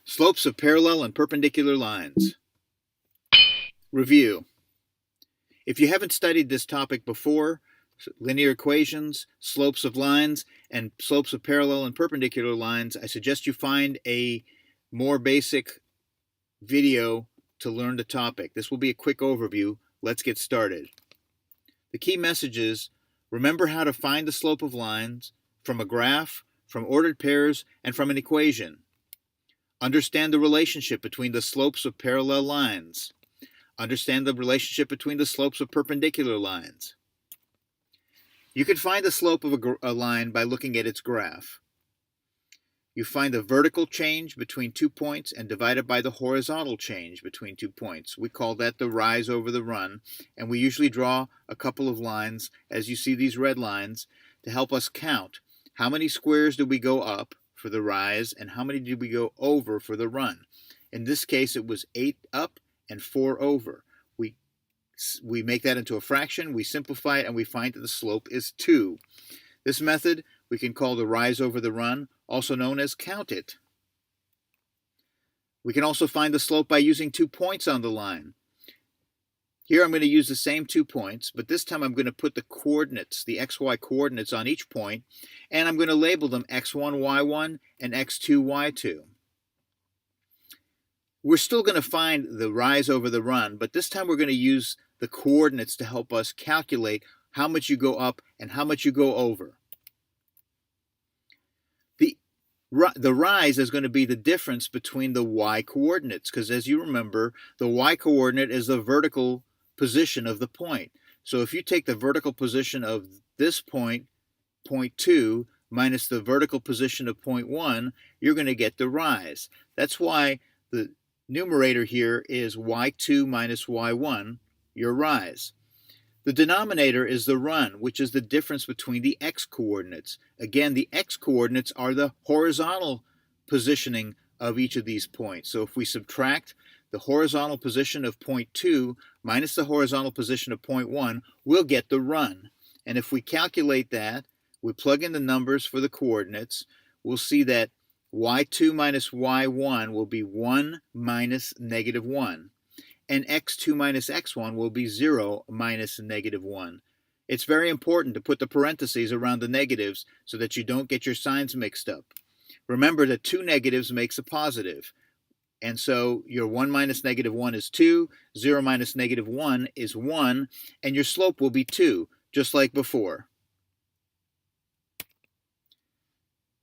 Slopes of parallel and perpendicular lines. Review. If you haven't studied this topic before, linear equations, slopes of lines, and slopes of parallel and perpendicular lines, I suggest you find a more basic video to learn the topic. This will be a quick overview. Let's get started. The key messages: remember how to find the slope of lines from a graph, from ordered pairs, and from an equation. Understand the relationship between the slopes of parallel lines. Understand the relationship between the slopes of perpendicular lines. You can find the slope of a line by looking at its graph. You find the vertical change between 2 points and divide it by the horizontal change between 2 points. We call that the rise over the run, and we usually draw a couple of lines, as you see these red lines, to help us count how many squares did we go up for the rise and how many did we go over for the run. In this case, it was 8 up and 4 over. We make that into a fraction, we simplify it, and we find that the slope is 2. This method we can call the rise over the run, also known as count it. We can also find the slope by using 2 points on the line. Here I'm going to use the same 2 points, but this time I'm going to put the coordinates, the xy coordinates on each point, and I'm going to label them x1, y1 and x2, y2. We're still going to find the rise over the run, but this time we're going to use the coordinates to help us calculate how much you go up and how much you go over. The rise is going to be the difference between the y coordinates, because as you remember, the y coordinate is the vertical position of the point. So if you take the vertical position of this point, point 2, minus the vertical position of point 1, you're going to get the rise. That's why the numerator here is y2 minus y1, your rise. The denominator is the run, which is the difference between the x-coordinates. Again, the x-coordinates are the horizontal positioning of each of these points. So if we subtract the horizontal position of point 2 minus the horizontal position of point 1, we'll get the run. And if we calculate that, we plug in the numbers for the coordinates, we'll see that y2 minus y1 will be 1 minus negative 1. And x2 minus x1 will be 0 minus negative 1. It's very important to put the parentheses around the negatives so that you don't get your signs mixed up. Remember that 2 negatives makes a positive. And so your 1 minus negative 1 is 2, 0 minus negative 1 is 1, and your slope will be 2, just like before.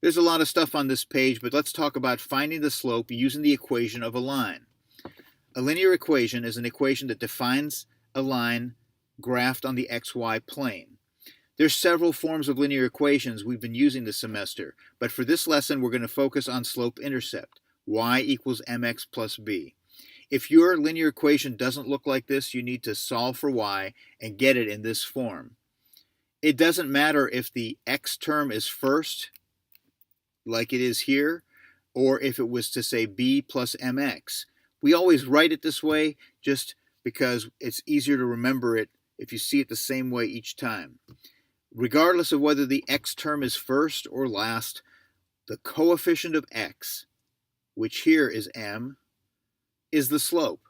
There's a lot of stuff on this page, but let's talk about finding the slope using the equation of a line. A linear equation is an equation that defines a line graphed on the xy plane. There's several forms of linear equations we've been using this semester, but for this lesson we're going to focus on slope-intercept, y equals mx plus b. If your linear equation doesn't look like this, you need to solve for y and get it in this form. It doesn't matter if the x term is first, like it is here, or if it was to say b plus mx. We always write it this way just because it's easier to remember it if you see it the same way each time. Regardless of whether the x term is first or last, the coefficient of x, which here is m, is the slope.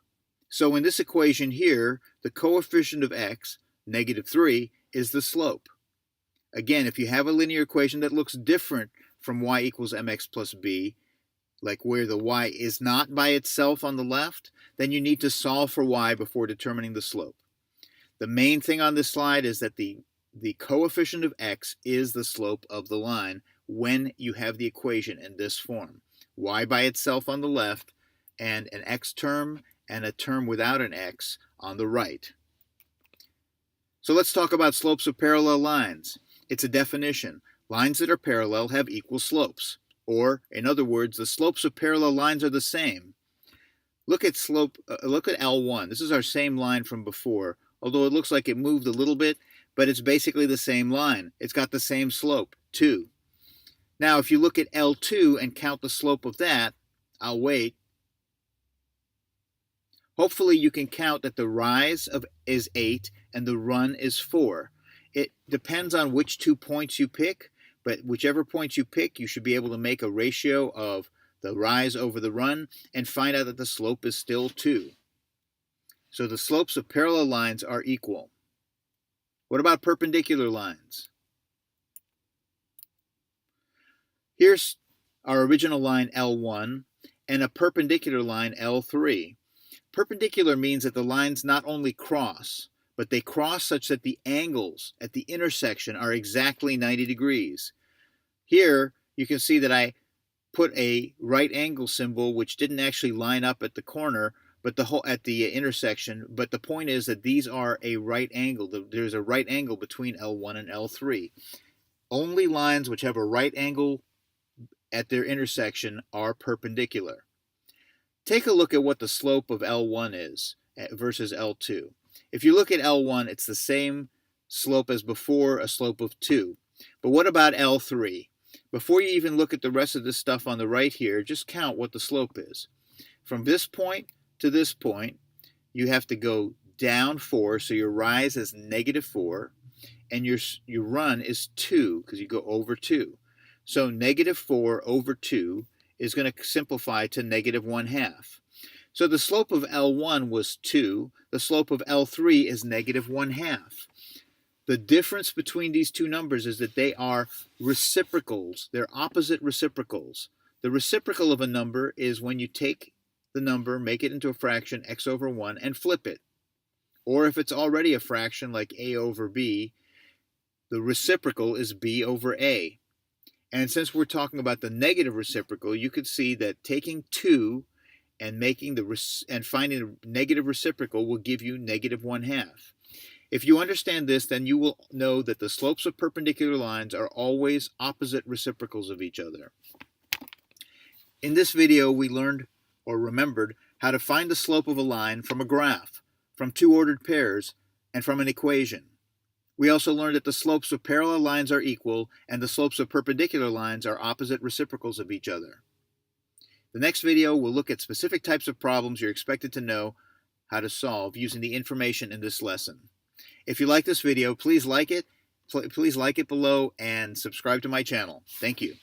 So in this equation here, the coefficient of x, negative 3, is the slope. Again, if you have a linear equation that looks different from y equals mx plus b, like where the y is not by itself on the left, then you need to solve for y before determining the slope. The main thing on this slide is that the coefficient of x is the slope of the line when you have the equation in this form. Y by itself on the left, and an x term and a term without an x on the right. So let's talk about slopes of parallel lines. It's a definition. Lines that are parallel have equal slopes. Or, in other words, the slopes of parallel lines are the same. Look at L1. This is our same line from before, although it looks like it moved a little bit, but it's basically the same line. It's got the same slope, 2. Now, if you look at L2 and count the slope of that, I'll wait. Hopefully you can count that the rise is 8 and the run is 4. It depends on which 2 points you pick, but whichever points you pick, you should be able to make a ratio of the rise over the run, and find out that the slope is still 2. So the slopes of parallel lines are equal. What about perpendicular lines? Here's our original line L1 and a perpendicular line L3. Perpendicular means that the lines not only cross, but they cross such that the angles at the intersection are exactly 90 degrees. Here you can see that I put a right angle symbol which didn't actually line up at the corner, but at the intersection, but the point is that these are a right angle. There's a right angle between L1 and L3. Only lines which have a right angle at their intersection are perpendicular. Take a look at what the slope of L1 is versus L2. If you look at L1, it's the same slope as before, a slope of 2. But what about L3? Before you even look at the rest of this stuff on the right here, just count what the slope is. From this point to this point, you have to go down 4, so your rise is -4, and your run is 2, because you go over 2. So -4 over 2 is going to simplify to -1/2. So the slope of L1 was 2. The slope of L3 is -1/2. The difference between these two numbers is that they are reciprocals. They're opposite reciprocals. The reciprocal of a number is when you take the number, make it into a fraction, x over 1, and flip it. Or if it's already a fraction, like a over b, the reciprocal is b over a. And since we're talking about the negative reciprocal, you could see that taking 2 and finding the negative reciprocal will give you -1/2. If you understand this, then you will know that the slopes of perpendicular lines are always opposite reciprocals of each other. In this video, we learned or remembered how to find the slope of a line from a graph, from two ordered pairs, and from an equation. We also learned that the slopes of parallel lines are equal and the slopes of perpendicular lines are opposite reciprocals of each other. The next video will look at specific types of problems you're expected to know how to solve using the information in this lesson. If you like this video, please like it below and subscribe to my channel. Thank you.